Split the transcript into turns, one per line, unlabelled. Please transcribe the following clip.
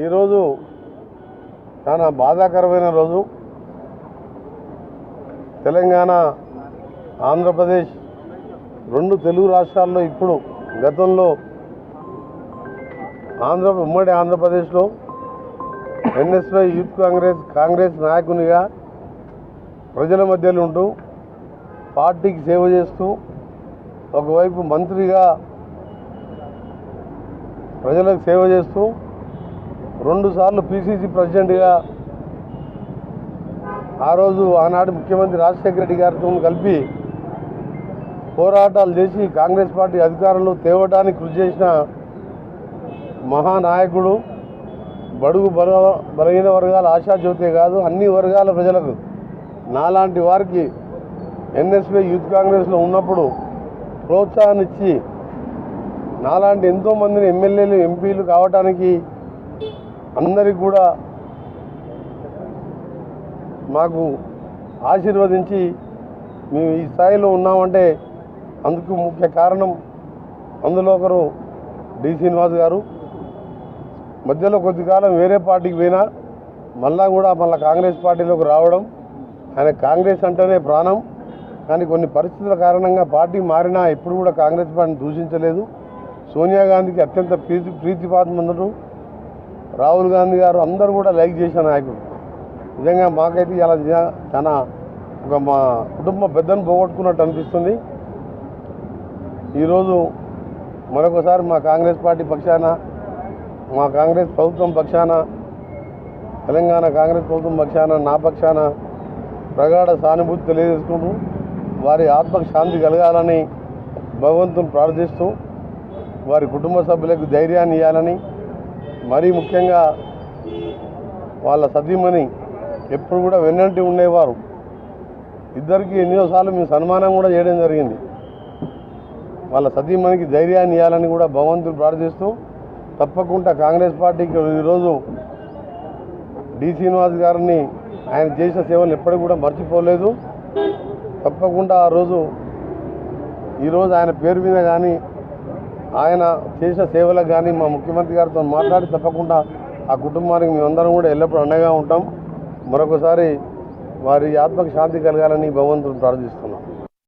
ఈరోజు చాలా బాధాకరమైన రోజు. తెలంగాణ, ఆంధ్రప్రదేశ్ రెండు తెలుగు రాష్ట్రాల్లో ఇప్పుడు గతంలో ఉమ్మడి ఆంధ్రప్రదేశ్లో ఎన్ఎస్వై యూత్ కాంగ్రెస్ నాయకునిగా ప్రజల మధ్యలో ఉంటూ పార్టీకి సేవ చేస్తూ ఒకవైపు మంత్రిగా ప్రజలకు సేవ చేస్తూ 2 సార్లు పిసిసి ప్రెసిడెంట్గా ఆ రోజు ఆనాడు ముఖ్యమంత్రి రాజశేఖర రెడ్డి గారితో కలిపి పోరాటాలు చేసి కాంగ్రెస్ పార్టీ అధికారంలో తేవడానికి కృషి చేసిన మహానాయకుడు. బడుగు బలహీన వర్గాల ఆశాజ్యోతే కాదు, అన్ని వర్గాల ప్రజలకు నాలాంటి వారికి ఎన్ఎస్వై యూత్ కాంగ్రెస్లో ఉన్నప్పుడు ప్రోత్సాహాన్నిచ్చి నాలాంటి ఎంతోమందిని ఎమ్మెల్యేలు ఎంపీలు కావడానికి అందరికీ కూడా మాకు ఆశీర్వదించి మేము ఈ స్థాయిలో ఉన్నామంటే అందుకు ముఖ్య కారణం అందులో ఒకరు డి శ్రీనివాస్ గారు. మధ్యలో కొద్ది కాలం వేరే పార్టీకి పోయినా మళ్ళా కాంగ్రెస్ పార్టీలోకి రావడం. ఆయన కాంగ్రెస్ అంటేనే ప్రాణం. కానీ కొన్ని పరిస్థితుల కారణంగా పార్టీ మారినా ఎప్పుడు కూడా కాంగ్రెస్ పార్టీని దూషించలేదు. సోనియా గాంధీకి అత్యంత ప్రీతిపాత్రుడు. రాహుల్ గాంధీ గారు అందరూ కూడా లైక్ చేసిన నాయకుడు. నిజంగా మాకైతే ఇలా చాలా మా కుటుంబ పెద్దను పోగొట్టుకున్నట్టు అనిపిస్తుంది. ఈరోజు మరొకసారి మా కాంగ్రెస్ పార్టీ పక్షాన, మా కాంగ్రెస్ ప్రభుత్వం పక్షాన, తెలంగాణ కాంగ్రెస్ ప్రభుత్వం పక్షాన, నా పక్షాన ప్రగాఢ సానుభూతి తెలియజేసుకుంటూ వారి ఆత్మకు శాంతి కలగాలని భగవంతుని ప్రార్థిస్తూ వారి కుటుంబ సభ్యులకు ధైర్యాన్ని ఇవ్వాలని, మరీ ముఖ్యంగా వాళ్ళ సతీమణి ఎప్పుడు కూడా వెన్నంటి ఉండేవారు. ఇద్దరికి ఎన్నోసార్లు మేము సన్మానం కూడా చేయడం జరిగింది. వాళ్ళ సతీమణికి ధైర్యాన్ని ఇవ్వాలని కూడా భగవంతుని ప్రార్థిస్తూ తప్పకుండా కాంగ్రెస్ పార్టీకి ఈరోజు డి శ్రీనివాస్ గారిని ఆయన చేసిన సేవలు ఎప్పటికీ కూడా మర్చిపోలేదు. తప్పకుండా ఈరోజు ఆయన పేరు మీద కానీ ఆయన చేసిన సేవలకు కానీ మా ముఖ్యమంత్రి గారితో మాట్లాడి తప్పకుండా ఆ కుటుంబానికి మేమందరం కూడా ఎల్లప్పుడూ అండగా ఉంటాం. మరొకసారి వారి ఆత్మకు శాంతి కలగాలని భగవంతుని ప్రార్థిస్తున్నాం.